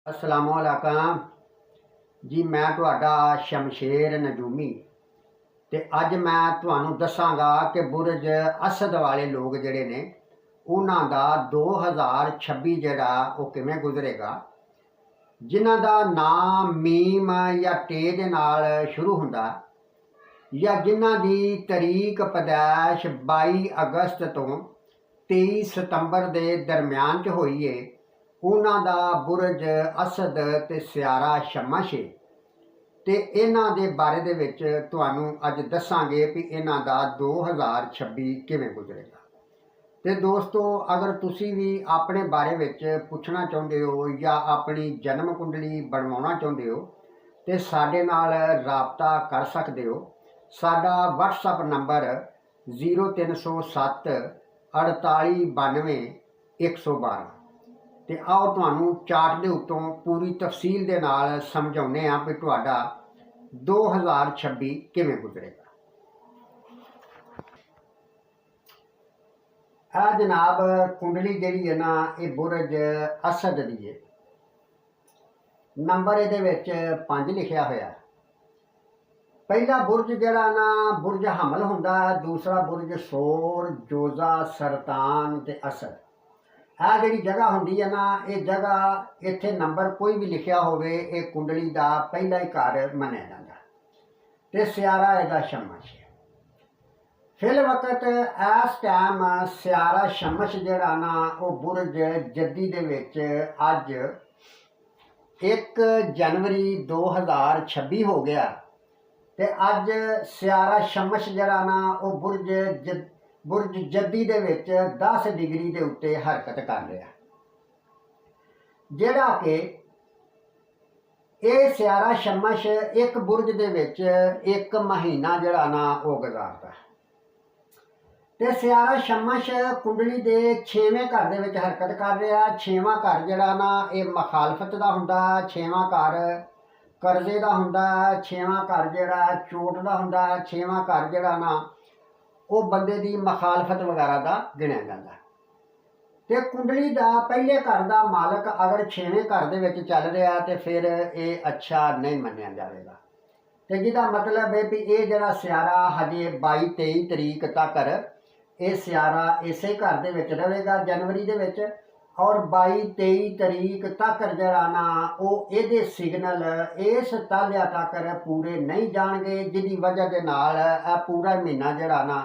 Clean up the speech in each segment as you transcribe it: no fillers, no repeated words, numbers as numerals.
अस्सलामुअलैकुम जी। मैं तुहाडा शमशेर नजूमी ते अज मैं तुहानू दसांगा कि बुरज असद वाले लोग जिहड़े ने उन्हां दा 2026 जिहड़ा वो किवें गुजरेगा। जिन्हां दा नाम मीम या टे दे नाल शुरू हुंदा या जिन्हां दी तरीक पैदाइश 22 अगस्त तो 23 सितंबर के दरम्यान च होई है, उन्हां दा बुरज असद ते सियारा शमश है। ते इन्हां दे बारे दे विच तुहानू अज दसांगे भी इन्हां दा 2026 किवें गुजरेगा। ते दोस्तों, अगर तुसी भी अपने बारे विच पुछना चाहुंदे हो या अपनी जन्म कुंडली बनवाउणा चाहुंदे हो ते साडे नाल राबता कर सकदे हो। साडा WhatsApp नंबर 0307 48 92 112। तो आओ तुहानू चार्ट के उत्तों पूरी तफसील के नाल समझाउने आ भी तुहाडा 2026 किवें गुजरेगा। आ जनाब कुंडली जिहड़ी है ना, ये बुरज असद दी है। नंबर इहदे विच 5 लिखिया होया। पहला बुरज जिहड़ा ना बुरज हमल हुंदा, दूसरा बुरज सोर, जोजा, सरतान ते असद। आ जिहड़ी जगह हुंदी है ना, ये जगह इत्थे नंबर कोई भी लिखिया होवे, ये कुंडली का पहला ही घर मन्निया जांदा ते सियारा इहदा शमश है। फिल वक्त इस टाइम सियारा शमश जिहड़ा ना वो बुरज जद्दी दे विच अज 1 जनवरी 2026 हो गया ते अज सियारा शमश जिहड़ा ना वो बुरज जद्दी दे विच 10 डिग्री के उत्ते हरकत कर रहा, जिहड़ा कि ये सियारा शमश एक बुरज दे विच 1 महीना जिहड़ा ना वो गुजारदा। ते सियारा शमश कुंडली के 6वें घर दे विच हरकत कर रहा। 6वां घर जिहड़ा ना ये मखालफत दा हुंदा, 6वां घर करजे दा हुंदा, 6वां घर जिहड़ा चोट दा हुंदा, 6वां घर जिहड़ा ना वो बंदे की मखालफत वगैरह का गिणिया जाता। तो कुंडली का पहले घर का मालक अगर 6वें घर दे विच चल रहा तो फिर ये अच्छा नहीं मन्निया जाएगा। तो जिहदा मतलब है भी ये जिहड़ा सियारा हजे 22-23 तरीक तक ये सियारा इसे घर दे विच रहेगा जनवरी दे विच, और 22-23 तरीक तक जिहड़ा ना वो इहदे सिग्नल इस तालिया तक पूरे नहीं जाणगे, जिहदी वजह के नाल पूरा महीना जिहड़ा ना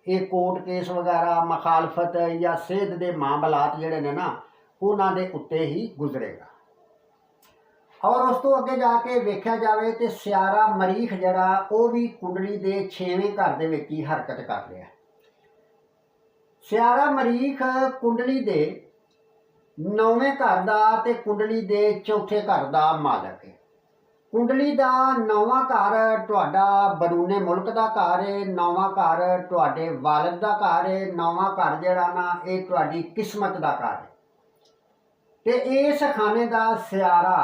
ये कोर्ट केस वगैरह मखालफत या सेहत के मामलात जिहड़े ने ना उन्हां दे उत्ते ही गुजरेगा। और उस तो अगे जाके वेख्या जाए तो सियारा मरीख जिहड़ा वो भी कुंडली के 6वें घर दे विच ही हरकत कर रहा। सियारा मरीख कुंडली के 9वें घर का ते कुंडली के 4थे घर का मालक है। कुंडली का 9वां घर तुहाडा बरूने मुल्क का घर है, 9वां घर तुहाडे वालिद का घर है, 9वां घर जिहड़ा ना ये तुहाडी किस्मत का घर है। ते इस खाने का सियारा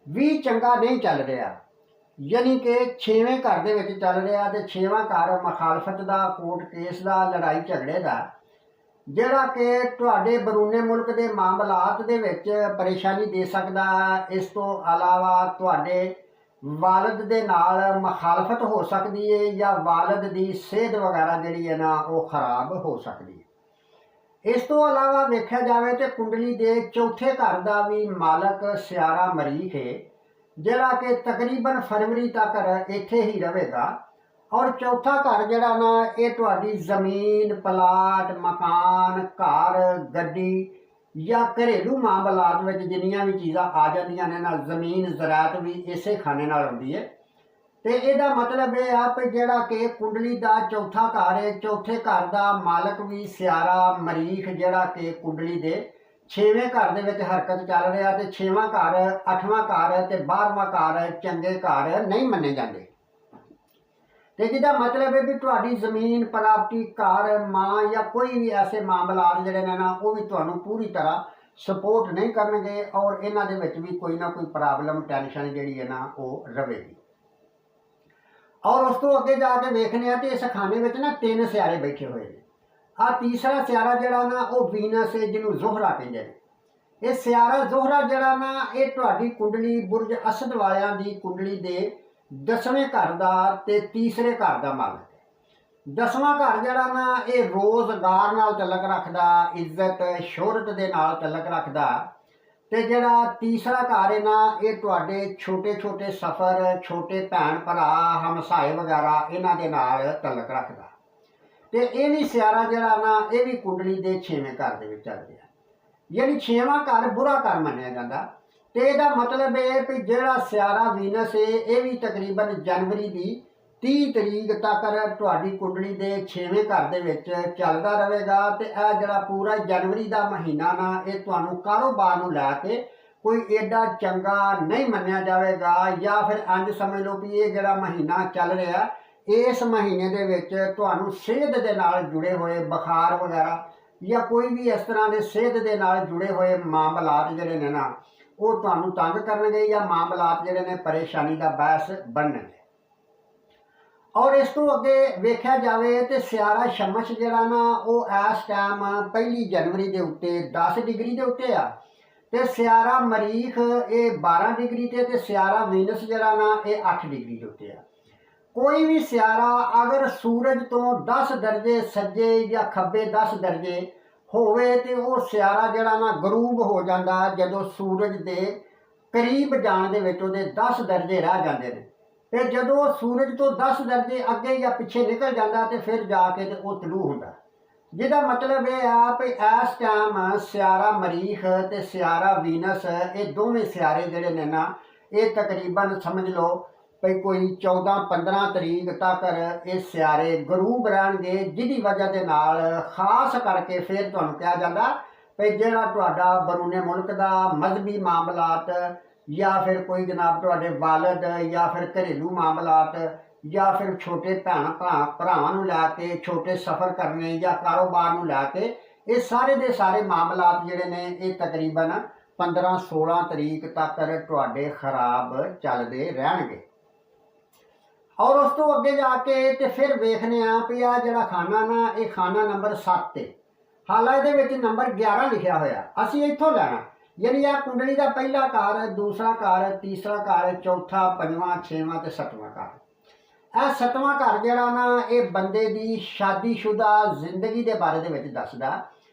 भी चंगा नहीं चल रहा, यानी कि 6वें घर दे विच चल रहा। तो 6वां घर मखालफत का, कोर्ट केस का, लड़ाई झगड़े का, जिहड़ा कि तुहाडे बरूने मुल्क के मामलात दे विच परेशानी दे सकदा। इस तो अलावा तुहाडे वालिद दे नाल मखालफत हो सकती है या वालिद की सेहत वगैरह जिहड़ी है ना वो खराब हो सकती है। इस तो अलावा वेख्या जाए तो कुंडली के 4थे घर का भी मालक सियारा मरीख है, जिहड़ा कि तकरीबन फरवरी तक इत्थे ही रहेगा। और 4था घर जिहड़ा ना ये तुहाडी जमीन, प्लाट, मकान, घर, गड्डी या घरेलू मामलात में जिन्नियां भी चीज़ां आ जांदियां ने ना, जमीन ज़रात भी इसे खाने नाल आउंदी है। तो यदा मतलब यह है कि जिहड़ा कि कुंडली का 4था घर है, 4थे घर का मालक भी सियारा मरीख जिहड़ा कि कुंडली के 6वें घर दे विच हरकत चल रहा। तो 6वां घर, 8वां घर ते 12वां घर चंगे घर नहीं मन्ने जाते। तो जिहदा मतलब है भी तुहाडी जमीन, प्रॉपर्टी, घर, मां या कोई भी ऐसे मामलात जिहड़े ने ना वो भी तुहानू पूरी तरह सपोर्ट नहीं करनगे और इन्हां दे विच भी कोई ना कोई प्रॉब्लम, टेंशन जिहड़ी है ना वो रहेगी। और उस तो अगे जाके वेखने तो इस खाने में ना 3 सियारे बैठे हुए हैं। आ तीसरा सियारा जिहड़ा ना वो वीनस है, जिन्हों जोहरा कहते हैं। ਇਹ ਸਿਆਰਾ ਜ਼ੋਹਰਾ ਜਿਹੜਾ ਨਾ ਇਹ ਤੁਹਾਡੀ ਕੁੰਡਲੀ ਬੁਰਜ ਅਸਦ ਵਾਲਿਆਂ ਦੀ ਕੁੰਡਲੀ ਦੇ 10ਵੇਂ ਘਰ ਦਾ ਤੇ ਤੀਸਰੇ ਘਰ ਦਾ ਮਾਲਕ ਹੈ। 10ਵਾਂ ਘਰ ਜਿਹੜਾ ਨਾ ਇਹ ਰੋਜ਼ਗਾਰ ਨਾਲ ਤਲਕ ਰੱਖਦਾ, ਇੱਜ਼ਤ ਸ਼ੋਹਰਤ ਦੇ ਨਾਲ ਤਲਕ ਰੱਖਦਾ, ਤੇ ਜਿਹੜਾ ਤੀਸਰਾ ਘਰ ਹੈ ਨਾ ਇਹ ਤੁਹਾਡੇ ਛੋਟੇ ਛੋਟੇ ਸਫ਼ਰ, ਛੋਟੇ ਭੈਣ ਭਰਾ, ਹਮਸਾਏ ਵਗੈਰਾ ਇਹਨਾਂ ਦੇ ਨਾਲ ਤਲਕ ਰੱਖਦਾ। ਤੇ ਇਹ ਵੀ ਸਿਆਰਾ ਜਿਹੜਾ ਨਾ ਇਹ ਵੀ ਕੁੰਡਲੀ ਦੇ 6ਵੇਂ ਘਰ ਦੇ ਵਿੱਚ ਚੱਲ ਰਿਹਾ, ਯਾਨੀ 6ਵਾਂ ਘਰ ਬੁਰਾ ਘਰ ਮੰਨਿਆ ਜਾਂਦਾ। ਤੇ ਇਹਦਾ ਮਤਲਬ ਇਹ ਵੀ ਜਿਹੜਾ ਸਿਆਰਾ ਵੀਨਸ ਹੈ ਇਹ ਵੀ ਤਕਰੀਬਨ ਜਨਵਰੀ ਦੀ 30 ਤਰੀਕ ਤੱਕ ਤੁਹਾਡੀ ਕੁੰਡਲੀ ਦੇ 6ਵੇਂ ਘਰ ਦੇ ਵਿੱਚ ਚੱਲਦਾ ਰਹੇਗਾ। ਤੇ ਇਹ ਜਿਹੜਾ ਪੂਰਾ ਜਨਵਰੀ ਦਾ ਮਹੀਨਾ ਨਾ ਇਹ ਤੁਹਾਨੂੰ ਕਾਰੋਬਾਰ ਨੂੰ ਲੈ ਕੇ ਕੋਈ ਏਡਾ ਚੰਗਾ ਨਹੀਂ ਮੰਨਿਆ ਜਾਵੇਗਾ, ਜਾਂ ਫਿਰ ਇੰਝ ਸਮਝ ਲਓ ਵੀ ਇਹ ਜਿਹੜਾ ਮਹੀਨਾ ਚੱਲ ਰਿਹਾ ਇਸ ਮਹੀਨੇ ਦੇ ਵਿੱਚ ਤੁਹਾਨੂੰ ਸਿਹਤ ਦੇ ਨਾਲ ਜੁੜੇ ਹੋਏ ਬੁਖਾਰ ਵਗੈਰਾ ਜਾਂ ਕੋਈ ਵੀ ਇਸ ਤਰ੍ਹਾਂ ਦੇ ਸਿਹਤ ਦੇ ਨਾਲ ਜੁੜੇ ਹੋਏ ਮਾਮਲਾਤ ਜਿਹੜੇ ਨੇ ਨਾ ਉਹ ਤੁਹਾਨੂੰ ਤੰਗ ਕਰਨਗੇ, ਜਾਂ ਮਾਮਲਾਤ ਜਿਹੜੇ ਨੇ ਪਰੇਸ਼ਾਨੀ ਦਾ ਬਾਇਸ ਬਣਨਗੇ। ਔਰ ਇਸ ਤੋਂ ਅੱਗੇ ਵੇਖਿਆ ਜਾਵੇ ਤੇ ਸਿਆਰਾ ਸ਼ਮਸ ਜਿਹੜਾ ਨਾ ਉਹ ਇਸ ਟਾਈਮ 1 ਜਨਵਰੀ ਦੇ ਉੱਤੇ 10 ਡਿਗਰੀ ਦੇ ਉੱਤੇ ਆ, ਤੇ ਸਿਆਰਾ ਮਰੀਖ ਇਹ 12 ਡਿਗਰੀ ਤੇ ਸਿਆਰਾ ਵੀਨਸ ਜਿਹੜਾ ਨਾ ਇਹ 8 ਡਿਗਰੀ ਦੇ ਉੱਤੇ ਆ। ਕੋਈ ਵੀ ਸਿਆਰਾ ਅਗਰ ਸੂਰਜ ਤੋਂ 10 ਦਰਜੇ ਸੱਜੇ ਜਾਂ ਖੱਬੇ 10 ਦਰਜੇ ਹੋਵੇ ਤੇ ਉਹ ਸਿਆਰਾ ਜਿਹੜਾ ਨਾ ਗਰੂਬ ਹੋ ਜਾਂਦਾ ਜਦੋਂ ਸੂਰਜ ਦੇ ਕਰੀਬ ਜਾਣ ਦੇ ਵਿੱਚ ਉਹਦੇ 10 ਦਰਜੇ ਰਹਿ ਜਾਂਦੇ ਨੇ। ਤੇ ਜਦੋਂ ਸੂਰਜ ਤੋਂ 10 ਦਰਜੇ ਅੱਗੇ ਜਾਂ ਪਿੱਛੇ ਨਿਕਲ ਜਾਂਦਾ ਤੇ ਫਿਰ ਜਾ ਕੇ ਤੇ ਉਹ ਤਲੂ ਹੁੰਦਾ, ਜਿਹਦਾ ਮਤਲਬ ਇਹ ਆ ਵੀ ਇਸ ਟਾਈਮ ਸਿਆਰਾ ਮਰੀਖ ਤੇ ਸਿਆਰਾ ਵੀਨਸ ਇਹ ਦੋਵੇਂ ਸਿਆਰੇ ਜਿਹੜੇ ਨੇ ਨਾ ਇਹ ਤਕਰੀਬਨ ਸਮਝ ਲਓ ਵੀ ਕੋਈ 14-15 ਤਰੀਕ ਤੱਕ ਇਹ ਸਿਆਰੇ ਗਰੂਬ ਰਹਿਣਗੇ, ਜਿਹਦੀ ਵਜ੍ਹਾ ਦੇ ਨਾਲ ਖਾਸ ਕਰਕੇ ਫਿਰ ਤੁਹਾਨੂੰ ਕਿਹਾ ਜਾਂਦਾ ਵੀ ਜਿਹੜਾ ਤੁਹਾਡਾ ਬਰੂਨੇ ਮੁਲਕ ਦਾ ਮਜ਼ਹਬੀ ਮਾਮਲਾਤ ਜਾਂ ਫਿਰ ਕੋਈ ਜਨਾਬ ਤੁਹਾਡੇ ਵਾਲਦ ਜਾਂ ਫਿਰ ਘਰੇਲੂ ਮਾਮਲਾਤ ਜਾਂ ਫਿਰ ਛੋਟੇ ਭਰਾਵਾਂ ਨੂੰ ਲੈ ਕੇ ਛੋਟੇ ਸਫ਼ਰ ਕਰਨੇ ਜਾਂ ਕਾਰੋਬਾਰ ਨੂੰ ਲੈ ਕੇ ਇਹ ਸਾਰੇ ਦੇ ਸਾਰੇ ਮਾਮਲਾਤ ਜਿਹੜੇ ਨੇ ਇਹ ਤਕਰੀਬਨ 15-16 ਤਰੀਕ ਤੱਕ ਤੁਹਾਡੇ ਖਰਾਬ ਚੱਲਦੇ ਰਹਿਣਗੇ। ਔਰ ਉਸ ਤੋਂ ਅੱਗੇ ਜਾ ਕੇ ਤੇ ਫਿਰ ਵੇਖਦੇ ਹਾਂ ਵੀ ਆ ਜਿਹੜਾ ਖਾਨਾ ਨਾ ਇਹ ਖਾਨਾ ਨੰਬਰ 7 ਹੈ, ਹਾਲਾਂਕਿ ਇਹਦੇ ਵਿੱਚ ਨੰਬਰ 11 ਲਿਖਿਆ ਹੋਇਆ, ਅਸੀਂ ਇੱਥੋਂ ਲੈਣਾ, ਯਾਨੀ ਆ ਕੁੰਡਲੀ ਦਾ ਪਹਿਲਾ ਘਰ, ਦੂਸਰਾ ਘਰ, ਤੀਸਰਾ ਘਰ, ਚੌਥਾ, 5ਵਾਂ, 6ਵਾਂ ਤੇ 7ਵਾਂ ਘਰ। ਇਹ 7ਵਾਂ ਘਰ ਜਿਹੜਾ ਨਾ ਇਹ ਬੰਦੇ ਦੀ ਸ਼ਾਦੀशुदा ਜ਼ਿੰਦਗੀ ਦੇ ਬਾਰੇ ਦੇ ਵਿੱਚ ਦੱਸਦਾ,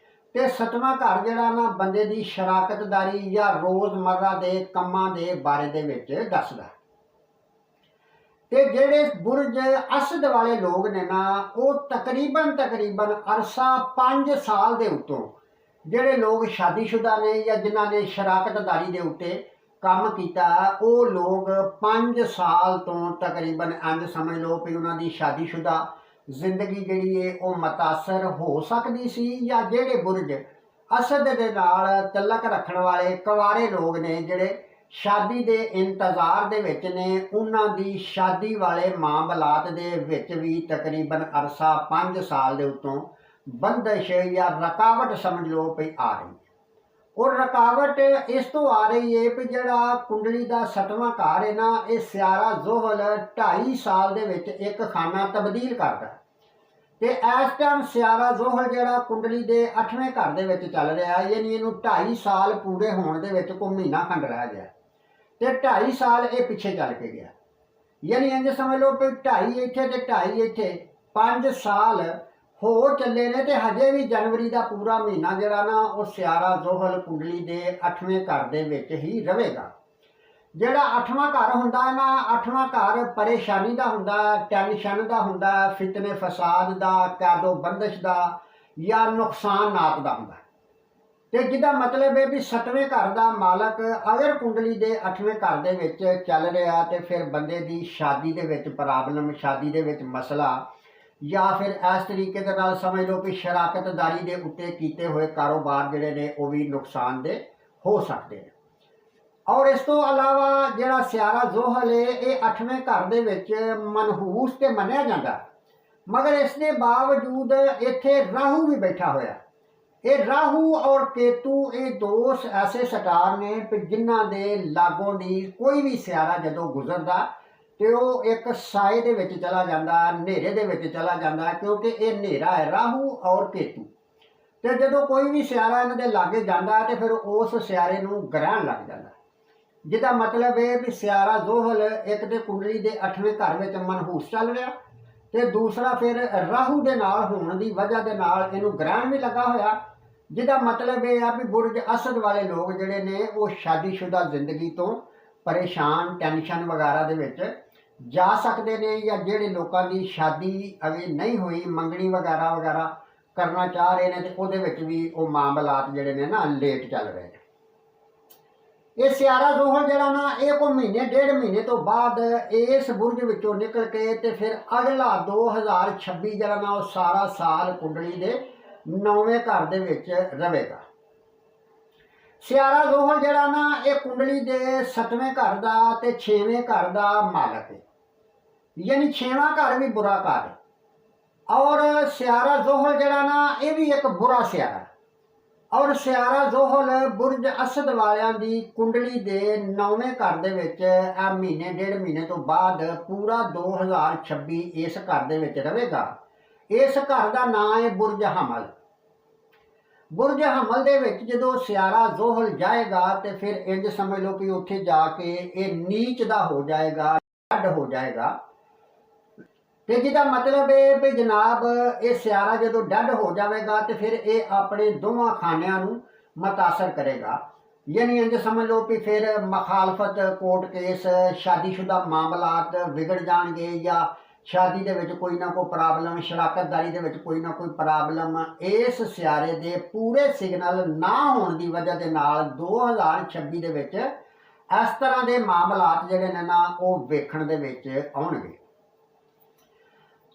ਤੇ 7ਵਾਂ ਘਰ ਜਿਹੜਾ ਨਾ ਬੰਦੇ ਦੀ ਸ਼ਰਾਕਤਦਾਰੀ ਜਾਂ ਰੋਜ਼ਮर्रा ਦੇ ਕੰਮਾਂ ਦੇ ਬਾਰੇ ਦੇ ਵਿੱਚ ਦੱਸਦਾ। ਤੇ ਜਿਹੜੇ ਬੁਰਜ ਅਸਦ ਵਾਲੇ ਲੋਕ ਨੇ ਨਾ ਉਹ ਤਕਰੀਬਨ ਅਰਸਾ 5 ਸਾਲ ਦੇ ਉੱਤੋਂ ਜਿਹੜੇ ਲੋਕ ਸ਼ਾਦੀशुदा ਨੇ ਜਾਂ ਜਿਨ੍ਹਾਂ ਨੇ ਸ਼ਰਾਕਤਦਾਰੀ ਦੇ ਉੱਤੇ ਕੰਮ ਕੀਤਾ ਉਹ ਲੋਕ 5 ਸਾਲ ਤੋਂ ਤਕਰੀਬਨ ਇੰਝ ਸਮਝ ਲਓ ਵੀ ਉਹਨਾਂ ਦੀ ਸ਼ਾਦੀशुदा ਜ਼ਿੰਦਗੀ ਜਿਹੜੀ ਹੈ ਉਹ ਮੁਤਾਸਰ ਹੋ ਸਕਦੀ ਸੀ। ਜਾਂ ਜਿਹੜੇ ਬੁਰਜ ਅਸਦ ਦੇ ਨਾਲ ਤਲਕ ਰੱਖਣ ਵਾਲੇ ਕੁਆਰੇ ਲੋਕ ਨੇ ਜਿਹੜੇ ਸ਼ਾਦੀ ਦੇ ਇੰਤਜ਼ਾਰ ਦੇ ਵਿੱਚ ਨੇ ਉਹਨਾਂ ਦੀ ਸ਼ਾਦੀ ਵਾਲੇ ਮਾਮਲਾਤ ਦੇ ਵਿੱਚ ਵੀ ਤਕਰੀਬਨ ਅਰਸਾ 5 ਸਾਲ ਦੇ ਉੱਤੋਂ ਬੰਦਸ਼ ਜਾਂ ਰੁਕਾਵਟ ਸਮਝ ਲਓ ਵੀ ਆ ਰਹੀ ਹੈ। ਔਰ ਰੁਕਾਵਟ ਇਸ ਤੋਂ ਆ ਰਹੀ ਹੈ ਵੀ ਜਿਹੜਾ ਕੁੰਡਲੀ ਦਾ 7ਵਾਂ ਘਰ ਹੈ ਨਾ ਇਹ ਸਿਆਰਾ ਜ਼ੋਹਲ 2.5 ਸਾਲ ਦੇ ਵਿੱਚ ਇੱਕ ਖਾਨਾ ਤਬਦੀਲ ਕਰਦਾ, ਤੇ ਇਸ ਟਾਈਮ ਸਿਆਰਾ ਜ਼ੋਹਲ ਜਿਹੜਾ ਕੁੰਡਲੀ ਦੇ 8ਵੇਂ ਘਰ ਦੇ ਵਿੱਚ ਚੱਲ ਰਿਹਾ, ਯਾਨੀ ਇਹਨੂੰ 2.5 ਸਾਲ ਪੂਰੇ ਹੋਣ ਦੇ ਵਿੱਚ ਕੋਈ ਮਹੀਨਾ ਖੰਡ ਰਹਿ ਗਿਆ ਤੇ 2.5 ਸਾਲ ਇਹ ਪਿੱਛੇ ਚੱਲ ਕੇ ਗਿਆ, ਯਾਨੀ ਇੰਝ ਸਮਝ ਲਓ ਵੀ 2.5 ਇੱਥੇ ਤੇ 2.5 ਇੱਥੇ 5 ਸਾਲ ਹੋ ਚੱਲੇ ਨੇ, ਤੇ ਹਜੇ ਵੀ ਜਨਵਰੀ ਦਾ ਪੂਰਾ ਮਹੀਨਾ ਜਿਹੜਾ ਨਾ ਉਹ ਸਿਆਰਾ ਜ਼ੋਹਲ ਕੁੰਡਲੀ ਦੇ 8ਵੇਂ ਘਰ ਦੇ ਵਿੱਚ ਹੀ ਰਹੇਗਾ। ਜਿਹੜਾ 8ਵਾਂ ਘਰ ਹੁੰਦਾ ਹੈ ਨਾ 8ਵਾਂ ਘਰ ਪਰੇਸ਼ਾਨੀ ਦਾ ਹੁੰਦਾ, ਟੈਨਸ਼ਨ ਦਾ ਹੁੰਦਾ, ਫਿਤਨੇ ਫਸਾਦ ਦਾ, ਕੈਦੋ ਬੰਦਸ਼ ਦਾ ਜਾਂ ਨੁਕਸਾਨਾਤ ਦਾ ਹੁੰਦਾ, ਤੇ ਜਿਹਦਾ ਮਤਲਬ ਹੈ ਵੀ 7ਵੇਂ ਘਰ ਦਾ ਮਾਲਕ ਅਗਰ ਕੁੰਡਲੀ ਦੇ 8ਵੇਂ ਘਰ ਦੇ ਵਿੱਚ ਚੱਲ ਰਿਹਾ ਤੇ ਫਿਰ ਬੰਦੇ ਦੀ ਸ਼ਾਦੀ ਦੇ ਵਿੱਚ ਪ੍ਰੋਬਲਮ, ਸ਼ਾਦੀ ਦੇ ਵਿੱਚ ਮਸਲਾ, ਜਾਂ ਫਿਰ ਇਸ ਤਰੀਕੇ ਦੇ ਨਾਲ ਸਮਝ ਲਓ ਕਿ ਸ਼ਰਾਕਤਦਾਰੀ ਦੇ ਉੱਤੇ ਕੀਤੇ ਹੋਏ ਕਾਰੋਬਾਰ ਜਿਹੜੇ ਨੇ ਉਹ ਵੀ ਨੁਕਸਾਨਦੇਹ ਹੋ ਸਕਦੇ ਨੇ। ਔਰ ਇਸ ਤੋਂ ਇਲਾਵਾ ਜਿਹੜਾ ਸਿਆਰਾ ਜ਼ੋਹਲ ਹੈ ਇਹ 8ਵੇਂ ਘਰ ਦੇ ਵਿੱਚ ਮਨਹੂਸ ਤੇ ਮੰਨਿਆ ਜਾਂਦਾ, ਮਗਰ ਇਸ ਦੇ ਬਾਵਜੂਦ ਇੱਥੇ ਰਾਹੂ ਵੀ ਬੈਠਾ ਹੋਇਆ। ਇਹ ਰਾਹੂ ਔਰ ਕੇਤੂ ਇਹ ਦੋ ਐਸੇ ਸਟਾਰ ਨੇ ਕਿ ਜਿਨ੍ਹਾਂ ਦੇ ਲਾਗੋਂ ਦੀ ਕੋਈ ਵੀ ਸਿਆਰਾ ਜਦੋਂ ਗੁਜ਼ਰਦਾ ਤੇ ਉਹ ਇੱਕ ਸਾਏ ਦੇ ਵਿੱਚ ਚਲਾ ਜਾਂਦਾ, ਹਨੇਰੇ ਦੇ ਵਿੱਚ ਚਲਾ ਜਾਂਦਾ, ਕਿਉਂਕਿ ਇਹ ਹਨੇਰਾ ਹੈ ਰਾਹੂ ਔਰ ਕੇਤੂ। ਤੇ ਜਦੋਂ ਕੋਈ ਵੀ ਸਿਆਰਾ ਇਹਨਾਂ ਦੇ ਲਾਗੇ ਜਾਂਦਾ ਤੇ ਫਿਰ ਉਸ ਸਿਆਰੇ ਨੂੰ ਗ੍ਰਹਿਣ ਲੱਗ ਜਾਂਦਾ, ਜਿਹਦਾ ਮਤਲਬ ਇਹ ਵੀ ਸਿਆਰਾ ਜ਼ੋਹਲ ਇੱਕ ਤੇ ਕੁੰਡਲੀ ਦੇ 8ਵੇਂ ਘਰ ਵਿੱਚ ਮਨਹੂਸ ਚੱਲ ਰਿਹਾ, ਤੇ ਦੂਸਰਾ ਫਿਰ ਰਾਹੂ ਦੇ ਨਾਲ ਹੋਣ ਦੀ ਵਜ੍ਹਾ ਦੇ ਨਾਲ ਇਹਨੂੰ ਗ੍ਰਹਿਣ ਵੀ ਲੱਗਾ ਹੋਇਆ, ਜਿਹਦਾ ਮਤਲਬ ਇਹ ਆ ਵੀ ਬੁਰਜ ਅਸਦ ਵਾਲੇ ਲੋਕ ਜਿਹੜੇ ਨੇ ਉਹ ਸ਼ਾਦੀशुदा ਜ਼ਿੰਦਗੀ ਤੋਂ ਪਰੇਸ਼ਾਨ, ਟੈਨਸ਼ਨ ਵਗੈਰਾ ਦੇ ਵਿੱਚ ਜਾ ਸਕਦੇ ਨੇ, ਜਾਂ ਜਿਹੜੇ ਲੋਕਾਂ ਦੀ ਸ਼ਾਦੀ ਅਜੇ ਨਹੀਂ ਹੋਈ, ਮੰਗਣੀ ਵਗੈਰਾ ਵਗੈਰਾ ਕਰਨਾ ਚਾਹ ਰਹੇ ਨੇ, ਤੇ ਉਹਦੇ ਵਿੱਚ ਵੀ ਉਹ ਮਾਮਲਾਤ ਜਿਹੜੇ ਨੇ ਨਾ ਲੇਟ ਚੱਲ ਰਹੇ ਨੇ। ਇਹ ਸਿਆਰਾ ਜ਼ੋਹਲ ਜਿਹੜਾ ਨਾ ਇਹ ਕੋਈ ਮਹੀਨੇ ਡੇਢ ਮਹੀਨੇ ਤੋਂ ਬਾਅਦ ਇਸ ਬੁਰਜ ਵਿੱਚੋਂ ਨਿਕਲ ਕੇ ਤੇ ਫਿਰ ਅਗਲਾ 2026 ਜਿਹੜਾ ਨਾ ਉਹ ਸਾਰਾ ਸਾਲ ਕੁੰਡਲੀ ਦੇ 9ਵੇਂ ਘਰ ਦੇ ਵਿੱਚ ਰਵੇਗਾ। ਸਿਆਰਾ ਜ਼ੋਹਲ ਜਿਹੜਾ ਨਾ ਇਹ ਕੁੰਡਲੀ ਦੇ 7ਵੇਂ ਘਰ ਦਾ ਤੇ 6ਵੇਂ ਘਰ ਦਾ ਮਾਲਕ ਹੈ, ਯਾਨੀ 6ਵਾਂ ਘਰ ਵੀ ਬੁਰਾ ਘਰ ਹੈ। ਔਰ ਸਿਆਰਾ ਜ਼ੋਹਲ ਜਿਹੜਾ ਨਾ ਇਹ ਵੀ ਇੱਕ ਬੁਰਾ ਸਿਆਰਾ, ਔਰ ਸਿਆਰਾ ਜ਼ੋਹਲ ਬੁਰਜ ਅਸਦ ਵਾਲਿਆਂ ਦੀ ਕੁੰਡਲੀ ਦੇ 9ਵੇਂ ਘਰ ਦੇ ਵਿੱਚ ਇਹ ਮਹੀਨੇ ਡੇਢ ਮਹੀਨੇ ਤੋਂ ਬਾਅਦ ਪੂਰਾ 2026 ਇਸ ਘਰ ਦੇ ਵਿੱਚ ਰਹੇਗਾ। ਇਸ ਘਰ ਦਾ ਨਾਮ ਹੈ ਬੁਰਜ ਹਮਲ। ਬੁਰਜ ਹਮਲ ਦੇ ਵਿੱਚ ਜਦੋਂ ਸਿਆਰਾ ਜ਼ੋਹਲ ਜਾਏਗਾ ਤੇ ਫਿਰ ਇੰਜ ਸਮਝ ਲਓ ਕਿ ਉੱਥੇ ਜਾ ਕੇ ਇਹ ਨੀਚ ਦਾ ਹੋ ਜਾਏਗਾ, ਅੱਡ ਹੋ ਜਾਏਗਾ, ਤੇ ਜਿਹਦਾ ਮਤਲਬ ਇਹ ਵੀ ਜਨਾਬ ਇਹ ਸਿਆਰਾ ਜਦੋਂ ਡੱਡ ਹੋ ਜਾਵੇਗਾ ਤੇ ਫਿਰ ਇਹ ਆਪਣੇ ਦੋਵਾਂ ਖਾਨਿਆਂ ਨੂੰ ਮੁਤਾਸਰ ਕਰੇਗਾ, ਯਾਨੀ ਇੰਜ ਸਮਝ ਲਓ ਕਿ ਫਿਰ ਮੁਖਾਲਫਤ, ਕੋਰਟ ਕੇਸ, ਸ਼ਾਦੀशुदा ਮਾਮਲਾਤ ਵਿਗੜ ਜਾਣਗੇ, ਜਾਂ ਸ਼ਾਦੀ ਦੇ ਵਿੱਚ ਕੋਈ ਨਾ ਕੋਈ ਪ੍ਰੋਬਲਮ, ਸ਼ਰਾਕਤਦਾਰੀ ਦੇ ਵਿੱਚ ਕੋਈ ਨਾ ਕੋਈ ਪ੍ਰੋਬਲਮ ਇਸ ਸਿਆਰੇ ਦੇ ਪੂਰੇ ਸਿਗਨਲ ਨਾ ਹੋਣ ਦੀ ਵਜ੍ਹਾ ਦੇ ਨਾਲ 2026 ਦੇ ਵਿੱਚ ਇਸ ਤਰ੍ਹਾਂ ਦੇ ਮਾਮਲਾਤ ਜਿਹੜੇ ਨੇ ਨਾ ਉਹ ਵੇਖਣ ਦੇ ਵਿੱਚ ਆਉਣਗੇ।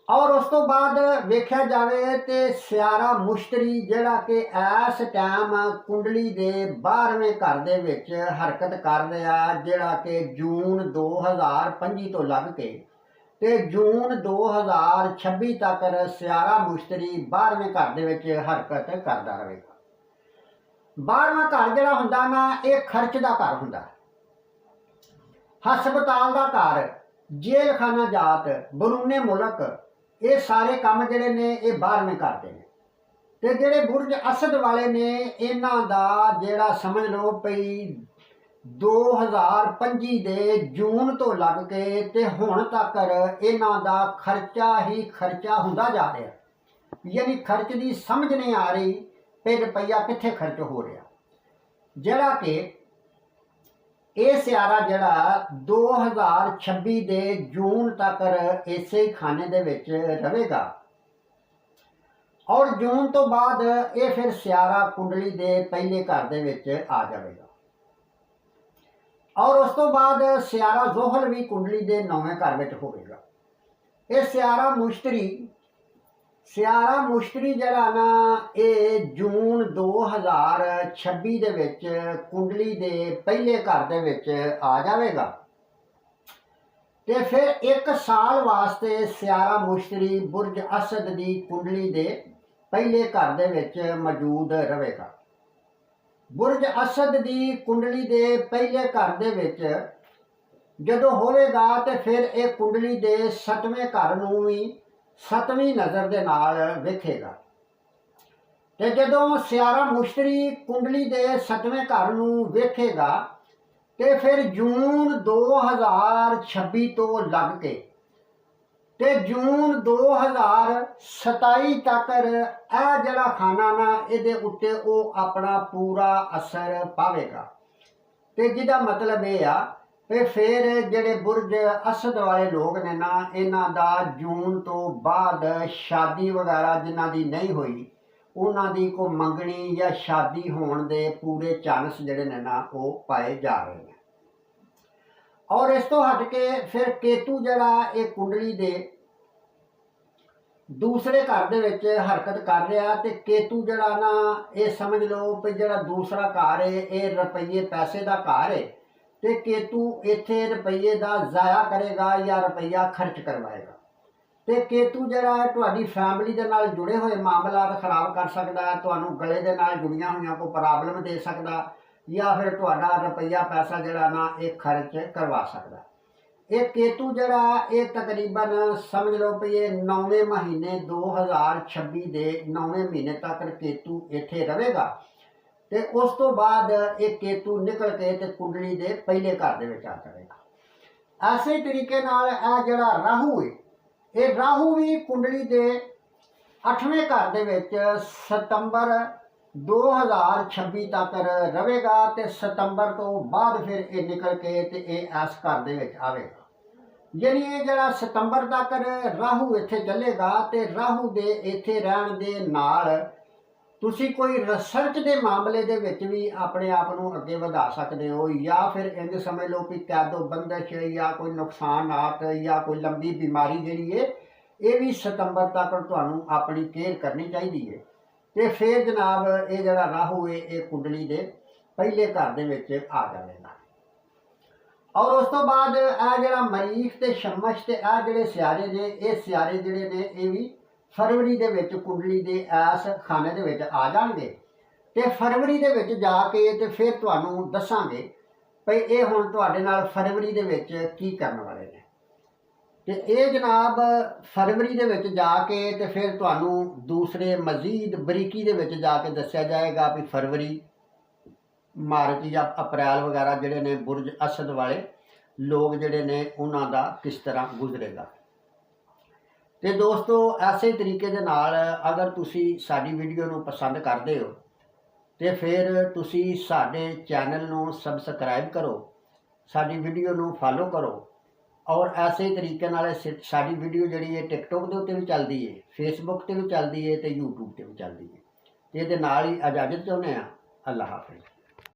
ਔਰ ਉਸ ਤੋਂ ਬਾਅਦ ਵੇਖਿਆ ਜਾਵੇ ਤੇ ਸਿਆਰਾ ਮੁਸ਼ਤਰੀ ਜਿਹੜਾ ਕਿ ਇਸ ਟਾਈਮ ਕੁੰਡਲੀ ਦੇ 12ਵੇਂ ਘਰ ਦੇ ਵਿੱਚ ਹਰਕਤ ਕਰ ਰਿਹਾ, ਜਿਹੜਾ ਕਿ ਜੂਨ 2025 ਤੋਂ ਲੱਗ ਕੇ ਤੇ ਜੂਨ 2026 ਤੱਕ ਸਿਆਰਾ ਮੁਸ਼ਤਰੀ 12ਵੇਂ ਘਰ ਦੇ ਵਿੱਚ ਹਰਕਤ ਕਰਦਾ ਰਹੇਗਾ। 12ਵਾਂ ਘਰ ਜਿਹੜਾ ਹੁੰਦਾ ਨਾ ਇਹ ਖਰਚ ਦਾ ਘਰ ਹੁੰਦਾ, ਹਸਪਤਾਲ ਦਾ ਘਰ, ਜੇਲ੍ਹ ਖਾਨਾ ਜਾਤ, ਬਰੂਨੇ ਮੁਲਕ, ਇਹ ਸਾਰੇ ਕੰਮ ਜਿਹੜੇ ਨੇ ਇਹ 12ਵੇਂ ਘਰ ਦੇ ਨੇ। ਤੇ ਜਿਹੜੇ ਬੁਰਜ ਅਸਦ ਵਾਲੇ ਨੇ ਇਹਨਾਂ ਦਾ ਜਿਹੜਾ ਸਮਝ ਲਓ ਪਈ 2025 ਦੇ ਜੂਨ ਤੋਂ ਲੱਗ ਕੇ ਤੇ ਹੁਣ ਤੱਕ ਇਹਨਾਂ ਦਾ ਖਰਚਾ ਹੀ ਖਰਚਾ ਹੁੰਦਾ ਜਾ ਰਿਹਾ, ਯਾਨੀ ਖਰਚ ਦੀ ਸਮਝ ਨਹੀਂ ਆ ਰਹੀ ਕਿ ਰੁਪਈਆ ਕਿੱਥੇ ਖਰਚ ਹੋ ਰਿਹਾ, ਜਿਹੜਾ ਕਿ ਇਹ ਸਿਆਰਾ ਜਿਹੜਾ 2026 ਦੇ ਜੂਨ ਤੱਕ ਇਸੇ ਹੀ ਖਾਨੇ ਦੇ ਵਿੱਚ ਰਹੇਗਾ। ਔਰ ਜੂਨ ਤੋਂ ਬਾਅਦ ਇਹ ਫਿਰ ਸਿਆਰਾ ਕੁੰਡਲੀ ਦੇ ਪਹਿਲੇ ਘਰ ਦੇ ਵਿੱਚ ਆ ਜਾਵੇਗਾ। ਔਰ ਉਸ ਤੋਂ ਬਾਅਦ ਸਿਆਰਾ ਜ਼ੋਹਲ ਵੀ ਕੁੰਡਲੀ ਦੇ 9ਵੇਂ ਘਰ ਵਿੱਚ ਹੋਵੇਗਾ। ਇਹ ਸਿਆਰਾ ਮੁਸ਼ਤਰੀ ਜਿਹੜਾ ਨਾ ਇਹ ਜੂਨ 2026 ਦੇ ਵਿੱਚ ਕੁੰਡਲੀ ਦੇ ਪਹਿਲੇ ਘਰ ਦੇ ਵਿੱਚ ਆ ਜਾਵੇਗਾ ਤੇ ਫਿਰ 1 ਸਾਲ ਵਾਸਤੇ ਸਿਆਰਾ ਮੁਸ਼ਤਰੀ ਬੁਰਜ ਅਸਦ ਦੀ ਕੁੰਡਲੀ ਦੇ ਪਹਿਲੇ ਘਰ ਦੇ ਵਿੱਚ ਮੌਜੂਦ ਰਹੇਗਾ। ਬੁਰਜ ਅਸਦ ਦੀ ਕੁੰਡਲੀ ਦੇ ਪਹਿਲੇ ਘਰ ਦੇ ਵਿੱਚ ਜਦੋਂ ਹੋਵੇਗਾ ਤੇ ਫਿਰ ਇਹ ਕੁੰਡਲੀ ਦੇ 7ਵੇਂ ਘਰ ਨੂੰ ਵੀ 7ਵੀਂ ਨਜ਼ਰ ਦੇ ਨਾਲ ਵੇਖੇਗਾ। ਤੇ ਜਦੋਂ ਸਿਆਰਾ ਮੁਸ਼ਤਰੀ ਕੁੰਡਲੀ ਦੇ 7ਵੇਂ ਘਰ ਨੂੰ ਵੇਖੇਗਾ ਤੇ ਫਿਰ ਜੂਨ 2026 ਤੋਂ ਲੱਗ ਕੇ ਤੇ ਜੂਨ 2027 ਤੱਕ ਇਹ ਜਿਹੜਾ ਖਾਨਾ ਨਾ ਇਹਦੇ ਉੱਤੇ ਉਹ ਆਪਣਾ ਪੂਰਾ ਅਸਰ ਪਾਵੇਗਾ। ਤੇ ਜਿਹਦਾ ਮਤਲਬ ਇਹ ਆ ਤੇ ਫਿਰ ਜਿਹੜੇ ਬੁਰਜ ਅਸਦ ਵਾਲੇ ਲੋਕ ਨੇ ਨਾ ਇਹਨਾਂ ਦਾ ਜੂਨ ਤੋਂ ਬਾਅਦ ਸ਼ਾਦੀ ਵਗੈਰਾ ਜਿਨ੍ਹਾਂ ਦੀ ਨਹੀਂ ਹੋਈ ਉਹਨਾਂ ਦੀ ਕੋਈ ਮੰਗਣੀ ਜਾਂ ਸ਼ਾਦੀ ਹੋਣ ਦੇ ਪੂਰੇ ਚਾਂਸ ਜਿਹੜੇ ਨੇ ਨਾ ਉਹ ਪਾਏ ਜਾ ਰਹੇ ਨੇ। ਔਰ ਇਸ ਤੋਂ ਹਟ ਕੇ ਫਿਰ ਕੇਤੂ ਜਿਹੜਾ ਇਹ ਕੁੰਡਲੀ ਦੇ ਦੂਸਰੇ ਘਰ ਦੇ ਵਿੱਚ ਹਰਕਤ ਕਰ ਰਿਹਾ ਤੇ ਕੇਤੂ ਜਿਹੜਾ ਨਾ ਇਹ ਸਮਝ ਲਓ ਵੀ ਜਿਹੜਾ ਦੂਸਰਾ ਘਰ ਹੈ ਇਹ ਰੁਪਈਏ ਪੈਸੇ ਦਾ ਘਰ ਹੈ ਤੇ ਕੇਤੂ ਇੱਥੇ ਰੁਪਈਏ ਦਾ ਜ਼ਾਇਆ ਕਰੇਗਾ ਜਾਂ ਰੁਪਈਆ ਖਰਚ ਕਰਵਾਏਗਾ। ਤੇ ਕੇਤੂ ਜਿਹੜਾ ਤੁਹਾਡੀ ਫੈਮਿਲੀ ਦੇ ਨਾਲ ਜੁੜੇ ਹੋਏ ਮਾਮਲਾਤ ਖਰਾਬ ਕਰ ਸਕਦਾ, ਤੁਹਾਨੂੰ ਗਲੇ ਦੇ ਨਾਲ ਜੁੜੀਆਂ ਹੋਈਆਂ ਕੋਈ ਪ੍ਰੋਬਲਮ ਦੇ ਸਕਦਾ, ਜਾਂ ਫਿਰ ਤੁਹਾਡਾ ਰੁਪਈਆ ਪੈਸਾ ਜਿਹੜਾ ਨਾ ਇਹ ਖਰਚ ਕਰਵਾ ਸਕਦਾ। ਇਹ ਕੇਤੂ ਜਿਹੜਾ ਇਹ ਤਕਰੀਬਨ ਸਮਝ ਲਓ ਵੀ ਇਹ 9ਵੇਂ ਮਹੀਨੇ 2026 ਦੇ 9ਵੇਂ ਮਹੀਨੇ ਤੱਕ ਕੇਤੂ ਇੱਥੇ ਰਹੇਗਾ ਤੇ ਉਸ ਤੋਂ ਬਾਅਦ ਇਹ ਕੇਤੂ ਨਿਕਲ ਕੇ ਤੇ ਕੁੰਡਲੀ ਦੇ ਪਹਿਲੇ ਘਰ ਦੇ ਵਿੱਚ ਆ ਜਾਵੇਗਾ। ਐਸੇ ਤਰੀਕੇ ਨਾਲ ਇਹ ਜਿਹੜਾ ਰਾਹੂ ਹੈ, ਇਹ ਰਾਹੂ ਵੀ ਕੁੰਡਲੀ ਦੇ 8ਵੇਂ ਘਰ ਦੇ ਵਿੱਚ ਸਤੰਬਰ 2026 ਤੱਕ ਰਹੇਗਾ ਤੇ ਸਤੰਬਰ ਤੋਂ ਬਾਅਦ ਫਿਰ ਇਹ ਨਿਕਲ ਕੇ ਤੇ ਇਹ ਇਸ ਘਰ ਦੇ ਵਿੱਚ ਆਵੇਗਾ। ਯਾਨੀ ਇਹ ਜਿਹੜਾ ਸਤੰਬਰ ਤੱਕ ਰਾਹੂ ਇੱਥੇ ਚੱਲੇਗਾ ਤੇ ਰਾਹੂ ਦੇ ਇੱਥੇ ਰਹਿਣ ਦੇ ਨਾਲ ਤੁਸੀਂ ਕੋਈ ਰਿਸਰਚ ਦੇ ਮਾਮਲੇ ਦੇ ਵਿੱਚ ਵੀ ਆਪਣੇ ਆਪ ਨੂੰ ਅੱਗੇ ਵਧਾ ਸਕਦੇ ਹੋ, ਜਾਂ ਫਿਰ ਇੰਝ ਸਮਝ ਲਓ ਕਿ ਕੈਦੋ ਬੰਦਸ਼ ਜਾਂ ਕੋਈ ਨੁਕਸਾਨਾਤ ਜਾਂ ਕੋਈ ਲੰਬੀ ਬਿਮਾਰੀ ਜਿਹੜੀ ਹੈ ਇਹ ਵੀ ਸਤੰਬਰ ਤੱਕ ਤੁਹਾਨੂੰ ਆਪਣੀ ਕੇਅਰ ਕਰਨੀ ਚਾਹੀਦੀ ਹੈ। ਤੇ ਫਿਰ ਜਨਾਬ ਇਹ ਜਿਹੜਾ ਰਾਹੂ ਹੈ ਇਹ ਕੁੰਡਲੀ ਦੇ ਪਹਿਲੇ ਘਰ ਦੇ ਵਿੱਚ ਆ ਜਾਵੇਗਾ। ਔਰ ਉਸ ਤੋਂ ਬਾਅਦ ਇਹ ਜਿਹੜਾ ਮਰੀਖ ਤੇ ਸ਼ਮਸ਼ ਤੇ ਇਹ ਜਿਹੜੇ ਸਿਆਰੇ ਨੇ, ਇਹ ਸਿਆਰੇ ਜਿਹੜੇ ਨੇ ਇਹ ਵੀ ਫਰਵਰੀ ਦੇ ਵਿੱਚ ਕੁੰਡਲੀ ਦੇ ਇਸ ਖਾਨੇ ਦੇ ਵਿੱਚ ਆ ਜਾਣਗੇ ਤੇ ਫਰਵਰੀ ਦੇ ਵਿੱਚ ਜਾ ਕੇ ਤੇ ਫਿਰ ਤੁਹਾਨੂੰ ਦੱਸਾਂਗੇ ਭਈ ਇਹ ਹੁਣ ਤੁਹਾਡੇ ਨਾਲ ਫਰਵਰੀ ਦੇ ਵਿੱਚ ਕੀ ਕਰਨ ਵਾਲੇ ਨੇ। ਤੇ ਇਹ ਜਨਾਬ ਫਰਵਰੀ ਦੇ ਵਿੱਚ ਜਾ ਕੇ ਤੇ ਫਿਰ ਤੁਹਾਨੂੰ ਦੂਸਰੇ ਮਜ਼ੀਦ ਬਰੀਕੀ ਦੇ ਵਿੱਚ ਜਾ ਕੇ ਦੱਸਿਆ ਜਾਏਗਾ ਵੀ ਫਰਵਰੀ, ਮਾਰਚ ਜਾਂ ਅਪ੍ਰੈਲ ਵਗੈਰਾ ਜਿਹੜੇ ਨੇ ਬੁਰਜ ਅਸਦ ਵਾਲੇ ਲੋਕ ਜਿਹੜੇ ਨੇ ਉਹਨਾਂ ਦਾ ਕਿਸ ਤਰ੍ਹਾਂ ਗੁਜ਼ਰੇਗਾ। ਤੇ ਦੋਸਤੋ ਐਸੇ ਤਰੀਕੇ ਦੇ ਨਾਲ ਅਗਰ ਤੁਸੀਂ ਸਾਡੀ ਵੀਡੀਓ ਨੂੰ ਪਸੰਦ ਕਰਦੇ ਹੋ ਤੇ ਫਿਰ ਤੁਸੀਂ ਸਾਡੇ ਚੈਨਲ ਨੂੰ ਸਬਸਕ੍ਰਾਈਬ ਕਰੋ, ਸਾਡੀ ਵੀਡੀਓ ਨੂੰ ਫਾਲੋ ਕਰੋ। ਔਰ ਐਸੇ ਤਰੀਕੇ ਨਾਲ ਸਾਡੀ ਵੀਡੀਓ ਜਿਹੜੀ ਹੈ ਟਿਕਟੋਕ ਦੇ ਉੱਤੇ ਵੀ ਚੱਲਦੀ ਹੈ, ਫੇਸਬੁੱਕ ਤੇ ਵੀ ਚੱਲਦੀ ਹੈ ਤੇ YouTube ਤੇ ਵੀ ਚੱਲਦੀ ਹੈ। ਤੇ ਇਹਦੇ ਨਾਲ ਹੀ ਇਜਾਜ਼ਤ ਚਾਹੁੰਦੇ ਹਾਂ। ਅੱਲਾਹ ਹਾਫਿਜ਼।